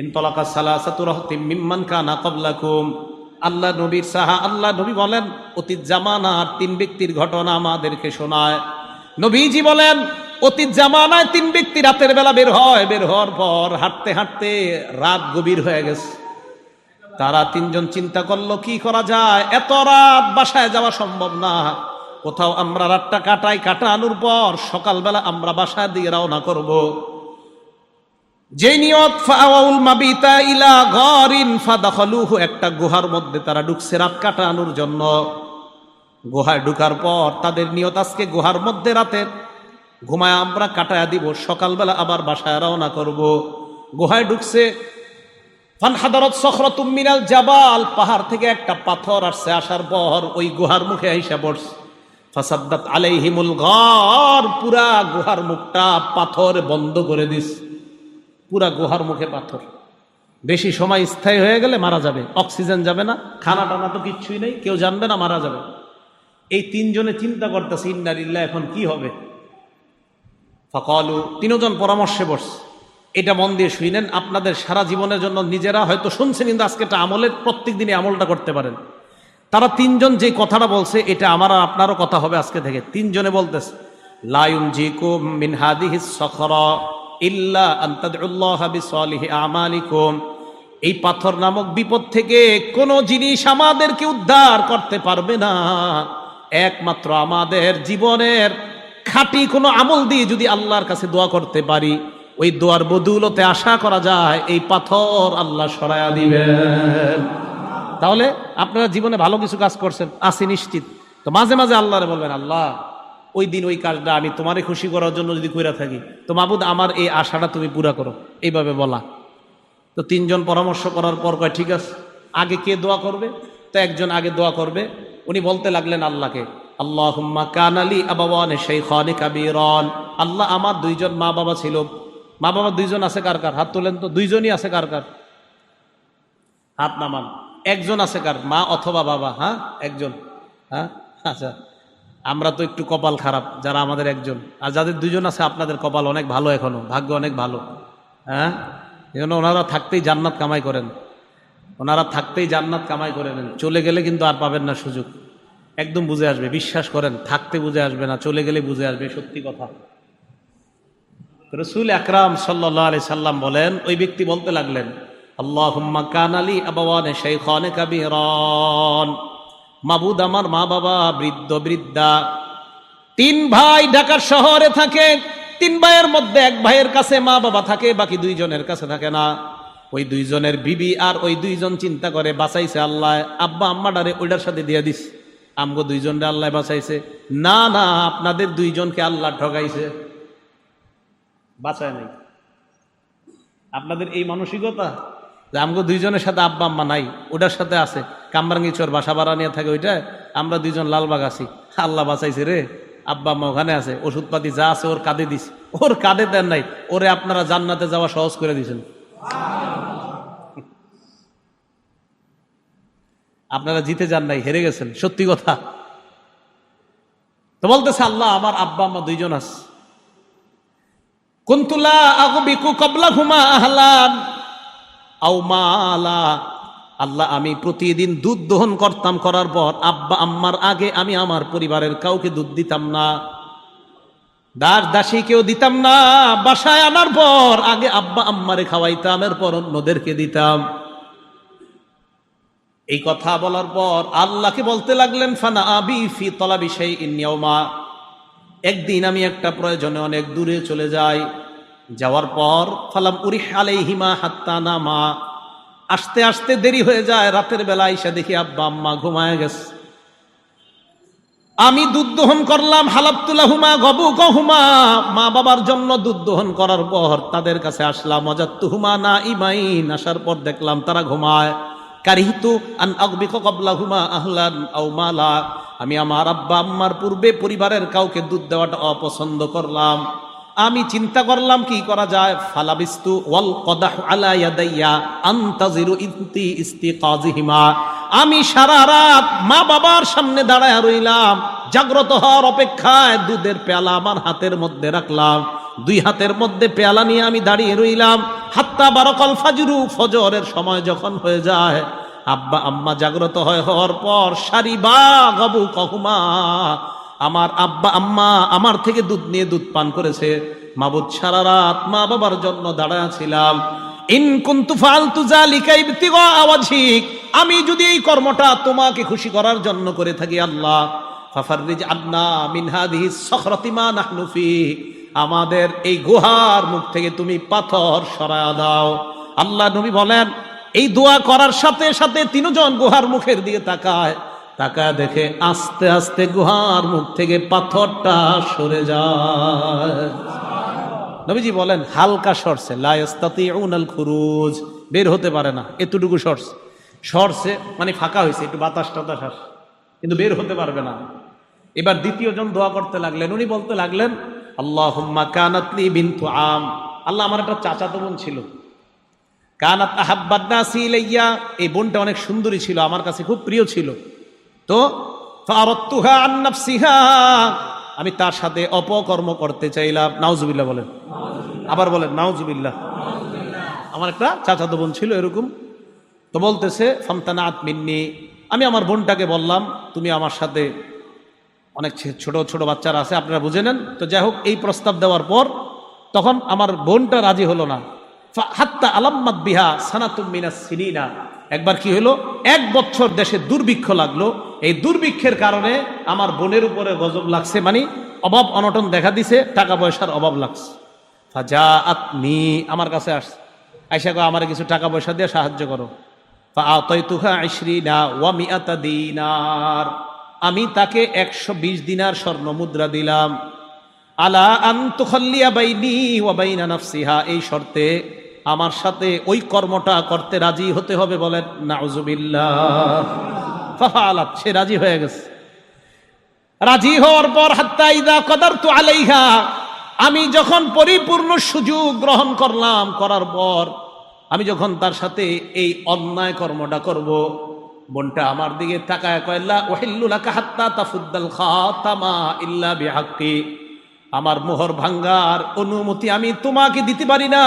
ইনতালাকা সালাসাতু রাহতিম মিম্মান কানা ক্বাবলাকুম। আল্লাহ নবী বলেন অতীত জামানার তিন ব্যক্তির ঘটনা আমাদেরকে শোনায়। নবীজি বলেন অতীত জামানায় তিন ব্যক্তি রাতের বেলা বের হওয়ার পর হাঁটতে হাঁটতে রাত গভীর হয়ে গেছে। তারা তিনজন চিন্তা করলো কি করা যায়, এত রাত বাসায় যাওয়া সম্ভব না, কোথাও আমরা রাতটা কাটানোর পর সকালবেলা আমরা বাসায় দিয়ে রওনা করব। যে নিয়ত ফাআউল মাবিতা ইলা গারিন ফাদাখালুহু, একটা গুহার মধ্যে তারা ঢুকছে রাত কাটানোর জন্য। গুহায় ঢুকার পর তাদের নিয়ত আজকে গুহার মধ্যে রাতের ঘুমায় আমরা কাটায়া দিব, সকালবেলা আবার বাসায় রওনা করব। গুহায় ঢুকছে, ফানহাদারাত সখরাতুম মিনাল জাবাল, পাহাড় থেকে একটা পাথর আসছে, আসার পর ওই গুহার মুখে আইসা পড়ছে। ফাসাদ্দাত আলাইহিমুল গার, পুরা গুহার মুখটা পাথর বন্ধ করে দিস, পুরা গুহার মুখে পাথর। বেশি সময় স্থায়ী হয়ে গেলে মারা যাবে, অক্সিজেন যাবে না, খানা টানা তো কিচ্ছুই নেই, কেউ জানবে না, মারা যাবে। এই তিনজনে চিন্তা করতেছে ইন্না লিল্লাহ, এখন কি হবে। ফাকালু, তিনজন পরামর্শে বসছে। এটা মন দিয়ে শুনেন, আপনাদের সারা জীবনের জন্য, নিজেরা হয়তো শুনছেন কিন্তু আজকে এটা আমলের, প্রত্যেক দিনই আমলটা করতে পারেন। তারা তিনজন যে কথাটা বলছে এটা আমার আর আপনারও কথা হবে আজকে থেকে। তিনজনে বলতেছে লা ইউনজিকুম মিন হাদিহিস সখরা ইল্লা আন তাদউল্লাহা বিসলিহি আমালিকুম, এই পাথর নামক বিপদ থেকে কোনো জিনিস আমাদেরকে উদ্ধার করতে পারবে না, একমাত্র আমাদের জীবনের খাঁটি কোনো আমল দিয়ে যদি আল্লাহর কাছে দোয়া করতে পারি, ওই দোয়ার বদৌলতে আশা করা যায় এই পাথর আল্লাহ সরায়া দিবেন। তাহলে আপনারা জীবনে ভালো কিছু কাজ করছেন আসি নিশ্চিত, তো মাঝে মাঝে আল্লাহরে বলবেন, আল্লাহ ওই দিন ওই কাজটা আমি তোমারে খুশি করার জন্য যদি কইরা থাকি, তো মাবুদ আমার এই আশাটা তুমি পুরা করো, এইভাবে বলা। তো তিনজন পরামর্শ করার পর কয় ঠিক আছে, আগে কে দোয়া করবে? তো একজন আগে দোয়া করবে। উনি বলতে লাগলেন আল্লাহকে, আল্লাহুম্মা কানালি আবাওয়ানে শাইখানি কাবীরান, আল্লাহ আমার দুইজন মা বাবা ছিল। মা বাবা দুইজন আছে কার কার? হাত তোলেন তো। দুইজনই আছে কার কার? হাত নামান। একজন আছে কার? মা অথবা বাবা? হ্যাঁ, একজন। হ্যাঁ, আচ্ছা, আমরা তো একটু কপাল খারাপ যারা আমাদের একজন, আর যাদের দুইজন আছে আপনাদের কপাল অনেক ভালো, এখনো ভাগ্য অনেক ভালো। হ্যাঁ, এই জন্য ওনারা থাকতেই জান্নাত কামাই করেন, ওনারা থাকতেই জান্নাত কামাই করে নেন, চলে গেলে কিন্তু আর পাবেন না সুযোগ। একদম বুঝে আসবে, বিশ্বাস করেন, থাকতে বুঝে আসবে না, চলে গেলে বুঝে আসবে, সত্যি কথা। রাসূল আকরাম সাল্লাল্লাহু আলাইহি সাল্লাম বলেন, ওই ব্যক্তি বলতে লাগলেন, আল্লাহুম্মা কানালি আবাওয়ানে শাইখানে কাবীরান, মাবুদ আমার মা বাবা বৃদ্ধ বৃদ্ধা, তিন ভাই ঢাকার শহরে থাকে, তিন ভাইয়ের মধ্যে এক ভাইয়ের কাছে মা বাবা থাকে, বাকি দুইজনের কাছে থাকে না। ওই দুইজনের বিবি আর ওই দুইজন চিন্তা করে বাঁচাইছে আল্লাহ, আব্বা আম্মাডারে ওইটার সাথে দিয়ে দিস, আমগো দুইজনরে আল্লাহ বাঁচাইছে। না না, আপনাদের দুইজনকে আল্লাহ ঠকাইছে, বাঁচায় নাই। আপনাদের এই মানসিকতা যে আমগো দুইজনের সাথে আব্বা আম্মা নাই, ওটার সাথে আছে, কামরাঙ্গিচর বাসা ভাড়া নিয়ে থাকে ওইটা, আমরা দুইজন লালবাগ আছি, আল্লাহ বাঁচাইছে রে, আব্বা আম্মা ওখানে আছে, ওষুধপাতি যা আছে ওর কাঁধে দিস, ওর কাঁধে দেন নাই, ওরে আপনারা জান্নাতে যাওয়া সহজ করে দিয়েছেন। আপনারা জিতে যান নাই, হেরে গেছেন, সত্যি কথা। তো বলতেছে আল্লাহ আমার আব্বা আম্মা দুইজন আছে, কুনতুলা আগবিকু ক্বাবলাহুমা আহলান আও মালা, আল্লাহ আমি প্রতিদিন দুধ দহন করতাম, করার পর আব্বা আম্মার আগে আমি আমার পরিবারের কাউকে দুধ দিতাম না, দাস দাসীকেও দিতাম না, বাসায় আনার পর আগে আব্বা আম্মারে খাওয়াইতাম, এরপর অন্যদেরকে দিতাম। এই কথা বলার পর আল্লাহকে বলতে লাগলেন, ফানা আবি ফি তলাবি শাইইন ইয়াওমা, একদিন আমি একটা প্রয়োজনে অনেক দূরে চলে যাই, যাওয়ার পর ফালাম উরিহ আলাইহিমা হাত্তা নামা, আসতে আসতে দেরি হয়ে যায়, রাতের বেলা এসে দেখি আব্বা আম্মা ঘুমায় গেছে। আমি দুধ দহন করলাম, হালাবতুলাহুমা গবুকহুমা, মা বাবার জন্য দুধ দহন করার পর তাদের কাছে আসলাম, ওয়াজাদতুহুমা নাইমাইন, আসার পর দেখলাম তারা ঘুমায়। কারিহতু আন আগবিকা ক্বাবলাহুমা আহলান আও মালা, আমি আমার আব্বা আম্মার পূর্বে পরিবারের কাউকে দুধ দেওয়াটা অপছন্দ করলাম। আমি চিন্তা করলাম কি করা যায়, ফালাবিস্তু ওয়াল কদাহু আলা ইয়াদাইয়া আনতাজিরু ইস্তিকাযিহিমা, আমি সারা রাত মা বাবার সামনে দাঁড়ায় রইলাম, জাগ্রত হওয়ার অপেক্ষায় দুধের পেয়ালা আমার হাতের মধ্যে রাখলাম। দুই হাতের মধ্যে পেয়ালা নিয়ে আমি দাঁড়িয়ে রইলাম। হাত্তা বারাকাল ফাজরু, ফজরের সময় যখন হয়ে যায়, আব্বা আম্মা জাগ্রত হওয়ার পর সারিবা গাবু কহুমা, আমার আব্বা আম্মা আমার থেকে দুধ নিয়ে দুধ পান করেছে। মাবুদ, সারা রাত মা বাবার জন্য দাঁড়ায় ছিলাম। ইন কুনতু ফাআলতু যালিকা ইবতিগা ওয়াজহিক, আমি যদি এই কর্মটা তোমাকে খুশি করার জন্য করে থাকি আল্লাহ, ফাফাররিজ আন্না মিন হাদিহি সখরাতি মা নাহনু ফি, আমাদের এই গুহার মুখ থেকে তুমি পাথর সরায়া দাও। আল্লাহ নবী বলেন, এই দোয়া করার সাথে সাথে তিনজন গুহার মুখের দিকে তাকায়, তাকায় দেখে আস্তে আস্তে গুহার মুখ থেকে পাথরটা সরে যায়। নবীজি বলেন হালকা সরছে, লা ইস্তাতিউনাল খুরুজ, বের হতে পারে না, এতটুকু সরছে মানে ফাঁকা হয়েছে, একটু বাতাস টাতাস আসে, কিন্তু বের হতে পারবে না। এবার দ্বিতীয় জন দোয়া করতে লাগলেন, উনি বলতে লাগলেন, আল্লাহুম্মা কানাত লি বিনতু আম, আল্লাহ আমার একটা চাচাতো বোন ছিল, কানাত আহাব্বান নাসি ইলাইয়া, এই বোনটা অনেক সুন্দরী ছিল, আমার কাছে খুব প্রিয় ছিল, তো ফারাদতুহা আন নাফসিহা, আমি তার সাথে অপকর্ম করতে চাইলাম। নাউজুবিল্লাহ বলেন, আবার বলেন নাউজুবিল্লাহ। আমার একটা চাচাতো বোন ছিল এরকম, তো বলতেছে ফামতানাত মিন্নি, আমি আমার বোনটাকে বললাম তুমি আমার সাথে, অনেক ছোট ছোট বাচ্চারা আছে আপনারা বুঝে নেন, তো যাই হোক এই প্রস্তাব দেওয়ার পর তখন আমার বোনটা রাজি হলো না। হাত্তা আলাম্মাত বিহা সানাতুম মিনাস সিনিনা, একবার কি হলো, 1 বছর দেশে দুর্ভিক্ষ লাগলো, এই দুর্ভিক্ষের কারণে আমার বোনের উপরে গজব লাগছে, মানে অভাব অনটন দেখা দিছে, টাকা পয়সার অভাব লাগছে। ফাজাআতনি, আমার কাছে আসছে, আইসা কয় আমার কিছু টাকা পয়সা দিয়ে সাহায্য করো। ফাআতাইতুহা 20 ওয়া 100 দিনার, আমি তাকে 120 দিনার স্বর্ণ মুদ্রা দিলাম। আলা আন তুখাল্লিয়া বাইনি ওয়া বাইনা নাফসিহা, এই শর্তে আমার সাথে ওই কর্মটা করতে রাজি হতে হবে। বলেন নাউজুবিল্লাহ। ফাফালাত, সে রাজি হয়ে গেছে। রাজি হওয়ার পর হাত্তা ইযা কাদারতু আলাইহা, আমি যখন পরিপূর্ণ সুযোগ গ্রহণ করলাম, করার পর আমি যখন তার সাথে এই অন্যায় কর্মটা করব, বোনটা আমার দিকে তাকায় কয় লা উহিল্লু লাকা হাত্তা তাফুদ্দাল খাতামা ইল্লা বিহাক্কি, আমার মোহর ভাঙ্গার অনুমতি আমি তোমাকে দিতে পারি না,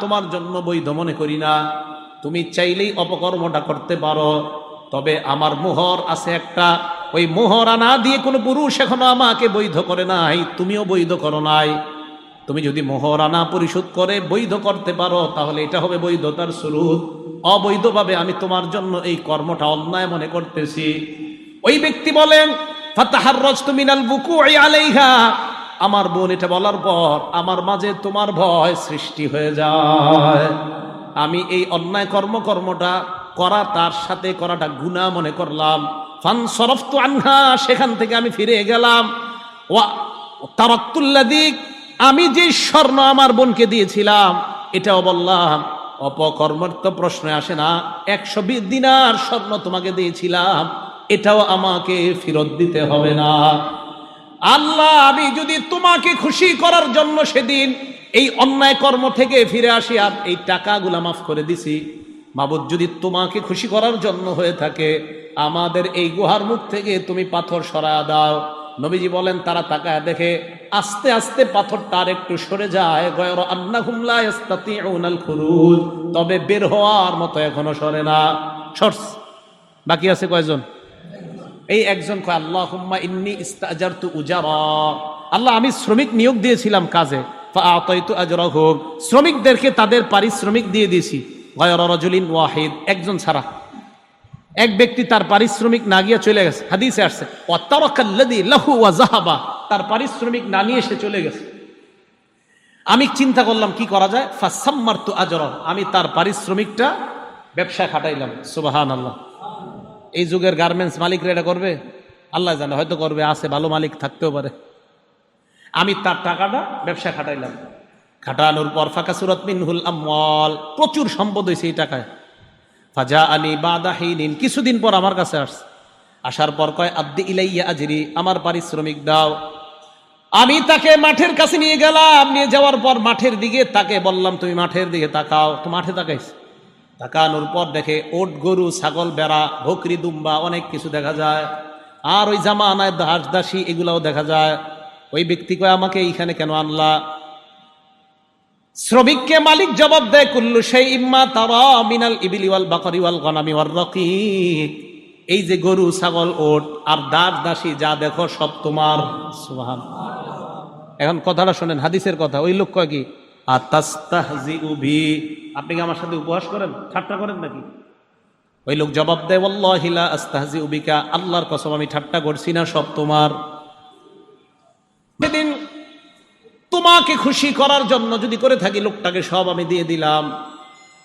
তোমার জন্য বৈধ মনে করি না, তুমি চাইলেই অপকর্মটা করতে পারো, তবে আমার মোহর আছে একটা, ওই মোহর আনা দিয়ে কোনো পুরুষ এখনো আমাকে বৈধ করে নাই, তুমিও বৈধ করো নাই, তুমি যদি মোহর আনা পরিশোধ করে বৈধ করতে পারো তাহলে এটা হবে বৈধতার শুরুত, অবৈধভাবে আমি তোমার জন্য এই কর্মটা অন্যায় মনে করতেছি। ওই ব্যক্তি বলেন ফাতাহাররাজতু মিনাল বুকুই আলাইহা, আমার বোন এটা বলার পর আমার মাঝে তোমার ভয় সৃষ্টি হয়ে যায়, আমি এই অন্যায় কর্মটা করা, তার সাথে করাটা গুনাহ মনে করলাম। ফানসরাফতু আনহা, সেখান থেকে আমি ফিরে গেলাম। ওয়া তারাক্তুল্লাযী, আমি যে স্বর্ণ আমার বোনকে দিয়েছিলাম এটাও বললাম, অপকর্মের তো প্রশ্ন আসে না, 120 দিনার স্বর্ণ তোমাকে দিয়েছিলাম, এটাও আমাকে ফেরত দিতে হবে না। আল্লাহ, আমি যদি তোমাকে খুশি করার জন্য সেদিন এই অন্যায় কর্ম থেকে ফিরে আসি আর এই টাকাগুলা মাফ করে দিছি, মাবুদ যদি তোমাকে খুশি করার জন্য হয়ে থাকে আমাদের এই গুহার মুখ থেকে তুমি পাথর সরায়া দাও। নবীজি বলেন তারা তাকায় দেখে আস্তে আস্তে পাথরটা আর একটু সরে যায়, গয়রা আন্নাহুম লা ইস্তাতিউনাল খুরুজ, তবে বের হওয়ার মতো এখনো সরে না। সরস বাকি আছে কয়জন? এই একজন কয় আল্লাহুম্মা ইন্নী ইস্তাজারতু উজারা, আল্লাহ আমি শ্রমিক নিয়োগ দিয়েছিলাম কাজে, ফাআতাইতু আজরাহুম, শ্রমিকদেরকে তাদের পারিশ্রমিক দিয়ে দিয়েছি, গয়রা রাজুলিন ওয়াহিদ, একজন ছাড়া, এক ব্যক্তি তার পারিশ্রমিক না গিয়ে চলে গেছে। হাদিসে আসছে ওয়া তারাকাল্লাযী লাহু ওয়া যাহাবা, তার পারিশ্রমিক না নিয়ে সে চলে গেছে। আমি চিন্তা করলাম কি করা যায়, ফাসাম্মারতু আজরাহু, আমি তার পারিশ্রমিকটা ব্যবসায় খাটাইলাম। সুবহানাল্লাহ। এই যুগের গার্মেন্টস মালিকরা এটা করবে? আল্লাহ জানে, হয়তো করবে, আছে ভালো মালিক থাকতেও পারে। আমি তার টাকাটা ব্যবসা খাটাইলাম, খাটানোর পর ফাকাসুরাত মিনহুল আমওয়াল, প্রচুর সম্পদ হয়েছে এই টাকায়। ফাজাআনি বাদা হিনিন, কিছুদিন পর আমার কাছে আসছে, আসার পর কয় আদ্দি ইলাইয়া আজরি, আমার পারিশ্রমিক দাও। আমি তাকে মাঠের কাছে নিয়ে গেলাম, নিয়ে যাওয়ার পর মাঠের দিকে তাকে বললাম তুমি মাঠের দিকে তাকাও, তো মাঠে তাকাইছে, তাকানোর পর দেখে ওট গরু ছাগল বেড়া বকরি দুম্বা অনেক কিছু দেখা যায়, আর ওই জামানায় দাস দাসী এগুলাও দেখা যায়। ওই ব্যক্তি কয় আমাকে এইখানে কেন আনলা? শ্রমিককে মালিক জবাব দেয় কুল্লু শাইইম মা তারা মিনাল ইবলি ওয়াল বাকরি ওয়াল গনামি ওয়ার রাকিক, এই যে গরু ছাগল ওট আর দাস দাসী যা দেখো সব তোমার। সুবহানাল্লাহ। এখন কথাটা শোনেন, হাদিসের কথা। ওই লোক কয় কি, আতাস্তাহজিউ বি, আপনি কি আমার সাথে উপহাস করেন, ঠাট্টা করেন নাকি? ওই লোক জবাব দেয় ওয়াল্লাহি লা আস্তাহজিউ বিকা, আল্লাহর কসম আমি ঠাট্টা করছি না, সব তোমার। সেদিন তোমাকে খুশি করার জন্য যদি করে থাকি, লোকটাকে সব আমি দিয়ে দিলাম।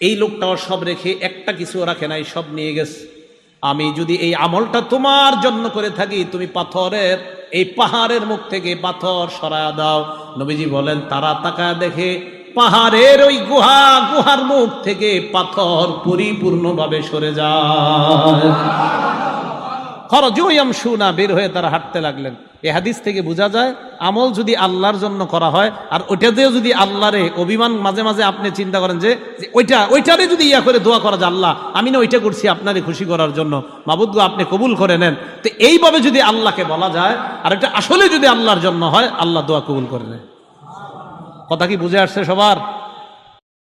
এই লোকটাও সব রেখে একটা কিছু রাখে নাই, সব নিয়ে গেছে। আমি যদি এই আমলটা তোমার জন্য করে থাকি, তুমি পাথরের এই পাহাড়ের মুখ থেকে পাথর সরায়া দাও। নবীজি বলেন তারা তাকায় দেখে পাহাড়ের ওই গুহার মুখ থেকে পাথর পরিপূর্ণভাবে সরে যায়। খরজুয়ামশুনা, বের হয়ে তারা হাঁটতে লাগলেন। এই হাদিস থেকে বোঝা যায় আমল যদি আল্লাহর জন্য করা হয়, আর ওইটাতেও যদি আল্লাহরে অভিমান, মাঝে মাঝে আপনি চিন্তা করেন যে ওইটারে যদি ইয়া করে দোয়া করা যায়, আল্লাহ আমি না ওইটা করছি আপনারে খুশি করার জন্য, মাবুদ গো আপনি কবুল করে নেন। তো এইভাবে যদি আল্লাহকে বলা যায়, আর এটা আসলে যদি আল্লাহর জন্য হয়, আল্লাহ দোয়া কবুল করে নেন। কথা কি বুঝে আসছে সবার?